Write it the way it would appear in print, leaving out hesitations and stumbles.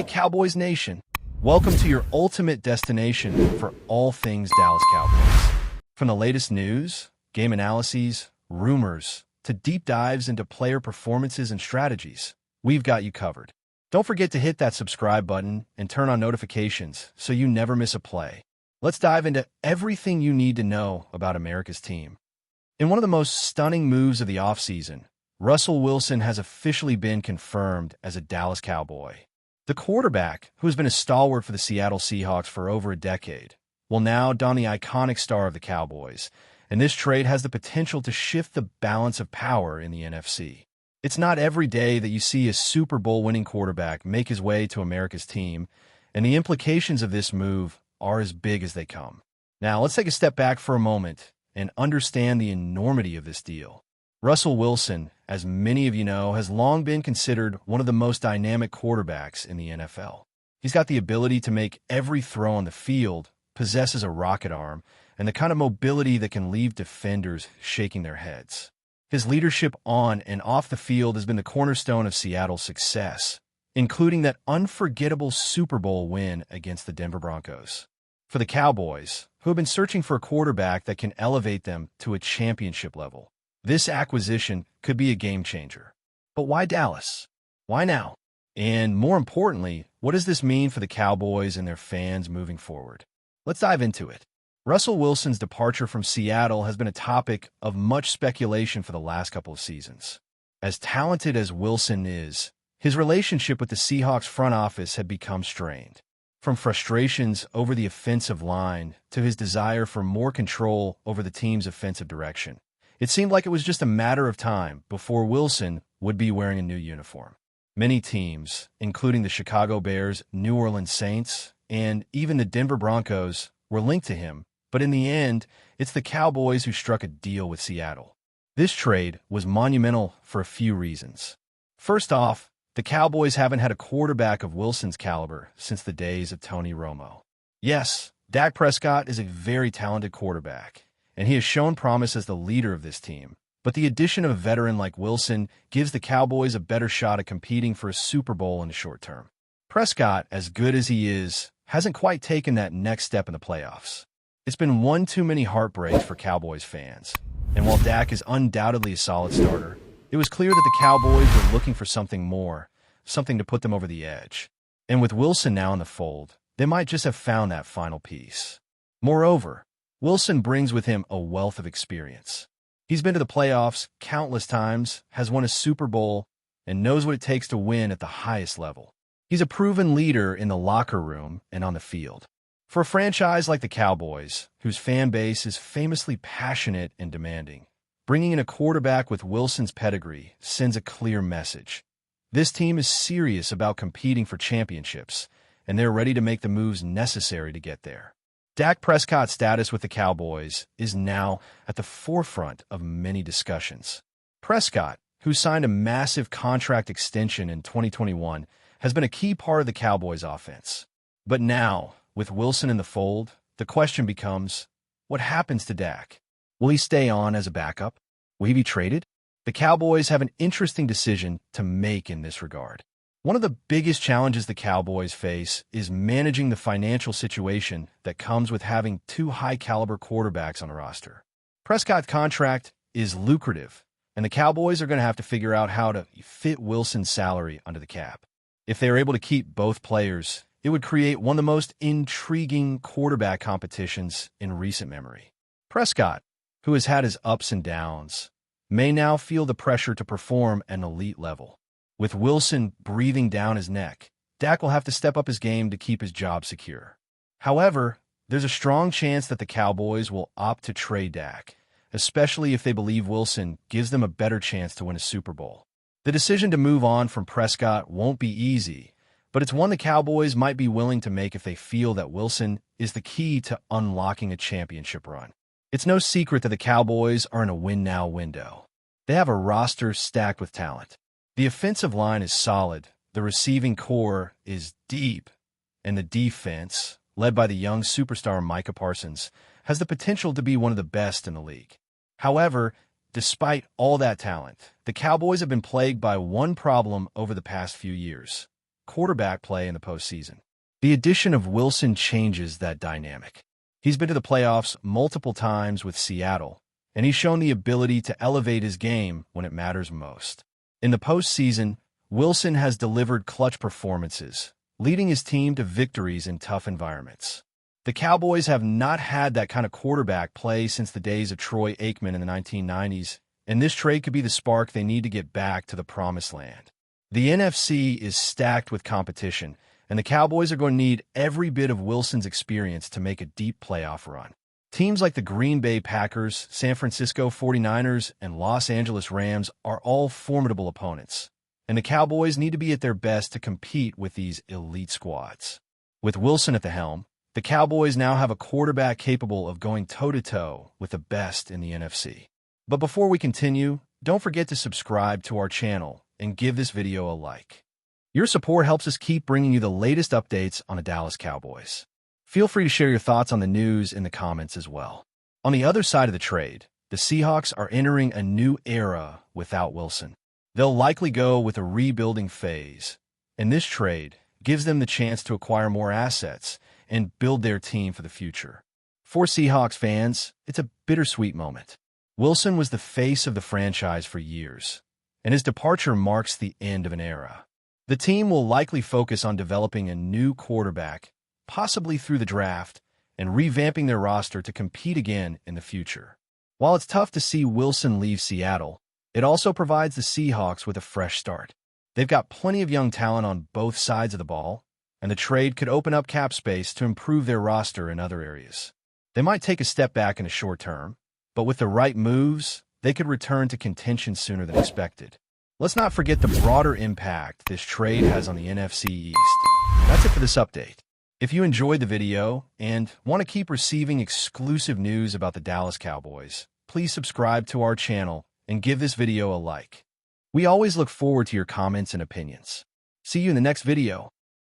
Cowboys Nation. Welcome to your ultimate destination for all things Dallas Cowboys. From the latest news, game analyses, rumors, to deep dives into player performances and strategies, we've got you covered. Don't forget to hit that subscribe button and turn on notifications so you never miss a play. Let's dive into everything you need to know about America's team. In one of the most stunning moves of the offseason, Russell Wilson has officially been confirmed as a Dallas Cowboy. The quarterback, who has been a stalwart for the Seattle Seahawks for over a decade, will now don the iconic star of the Cowboys, and this trade has the potential to shift the balance of power in the NFC. It's not every day that you see a Super Bowl-winning quarterback make his way to America's team, and the implications of this move are as big as they come. Now, let's take a step back for a moment and understand the enormity of this deal. Russell Wilson, as many of you know, has long been considered one of the most dynamic quarterbacks in the NFL. He's got the ability to make every throw on the field, possesses a rocket arm, and the kind of mobility that can leave defenders shaking their heads. His leadership on and off the field has been the cornerstone of Seattle's success, including that unforgettable Super Bowl win against the Denver Broncos. For the Cowboys, who have been searching for a quarterback that can elevate them to a championship level, this acquisition could be a game changer. But why Dallas? Why now? And more importantly, what does this mean for the Cowboys and their fans moving forward? Let's dive into it. Russell Wilson's departure from Seattle has been a topic of much speculation for the last couple of seasons. As talented as Wilson is, his relationship with the Seahawks front office had become strained. From frustrations over the offensive line to his desire for more control over the team's offensive direction, it seemed like it was just a matter of time before Wilson would be wearing a new uniform. Many teams, including the Chicago Bears, New Orleans Saints, and even the Denver Broncos, were linked to him, but in the end, it's the Cowboys who struck a deal with Seattle. This trade was monumental for a few reasons. First off, the Cowboys haven't had a quarterback of Wilson's caliber since the days of Tony Romo. Yes, Dak Prescott is a very talented quarterback, and he has shown promise as the leader of this team. But the addition of a veteran like Wilson gives the Cowboys a better shot at competing for a Super Bowl in the short term. Prescott, as good as he is, hasn't quite taken that next step in the playoffs. It's been one too many heartbreaks for Cowboys fans. And while Dak is undoubtedly a solid starter, it was clear that the Cowboys were looking for something more, something to put them over the edge. And with Wilson now in the fold, they might just have found that final piece. Moreover, Wilson brings with him a wealth of experience. He's been to the playoffs countless times, has won a Super Bowl, and knows what it takes to win at the highest level. He's a proven leader in the locker room and on the field. For a franchise like the Cowboys, whose fan base is famously passionate and demanding, bringing in a quarterback with Wilson's pedigree sends a clear message. This team is serious about competing for championships, and they're ready to make the moves necessary to get there. Dak Prescott's status with the Cowboys is now at the forefront of many discussions. Prescott, who signed a massive contract extension in 2021, has been a key part of the Cowboys' offense. But now, with Wilson in the fold, the question becomes, what happens to Dak? Will he stay on as a backup? Will he be traded? The Cowboys have an interesting decision to make in this regard. One of the biggest challenges the Cowboys face is managing the financial situation that comes with having two high-caliber quarterbacks on a roster. Prescott's contract is lucrative, and the Cowboys are going to have to figure out how to fit Wilson's salary under the cap. If they are able to keep both players, it would create one of the most intriguing quarterback competitions in recent memory. Prescott, who has had his ups and downs, may now feel the pressure to perform at an elite level. With Wilson breathing down his neck, Dak will have to step up his game to keep his job secure. However, there's a strong chance that the Cowboys will opt to trade Dak, especially if they believe Wilson gives them a better chance to win a Super Bowl. The decision to move on from Prescott won't be easy, but it's one the Cowboys might be willing to make if they feel that Wilson is the key to unlocking a championship run. It's no secret that the Cowboys are in a win-now window. They have a roster stacked with talent. The offensive line is solid, the receiving core is deep, and the defense, led by the young superstar Micah Parsons, has the potential to be one of the best in the league. However, despite all that talent, the Cowboys have been plagued by one problem over the past few years: quarterback play in the postseason. The addition of Wilson changes that dynamic. He's been to the playoffs multiple times with Seattle, and he's shown the ability to elevate his game when it matters most. In the postseason, Wilson has delivered clutch performances, leading his team to victories in tough environments. The Cowboys have not had that kind of quarterback play since the days of Troy Aikman in the 1990s, and this trade could be the spark they need to get back to the promised land. The NFC is stacked with competition, and the Cowboys are going to need every bit of Wilson's experience to make a deep playoff run. Teams like the Green Bay Packers, San Francisco 49ers, and Los Angeles Rams are all formidable opponents, and the Cowboys need to be at their best to compete with these elite squads. With Wilson at the helm, the Cowboys now have a quarterback capable of going toe-to-toe with the best in the NFC. But before we continue, don't forget to subscribe to our channel and give this video a like. Your support helps us keep bringing you the latest updates on the Dallas Cowboys. Feel free to share your thoughts on the news in the comments as well. On the other side of the trade, the Seahawks are entering a new era without Wilson. They'll likely go with a rebuilding phase, and this trade gives them the chance to acquire more assets and build their team for the future. For Seahawks fans, it's a bittersweet moment. Wilson was the face of the franchise for years, and his departure marks the end of an era. The team will likely focus on developing a new quarterback, possibly through the draft, and revamping their roster to compete again in the future. While it's tough to see Wilson leave Seattle, it also provides the Seahawks with a fresh start. They've got plenty of young talent on both sides of the ball, and the trade could open up cap space to improve their roster in other areas. They might take a step back in the short term, but with the right moves, they could return to contention sooner than expected. Let's not forget the broader impact this trade has on the NFC East. That's it for this update. If you enjoyed the video and want to keep receiving exclusive news about the Dallas Cowboys, please subscribe to our channel and give this video a like. We always look forward to your comments and opinions. See you in the next video.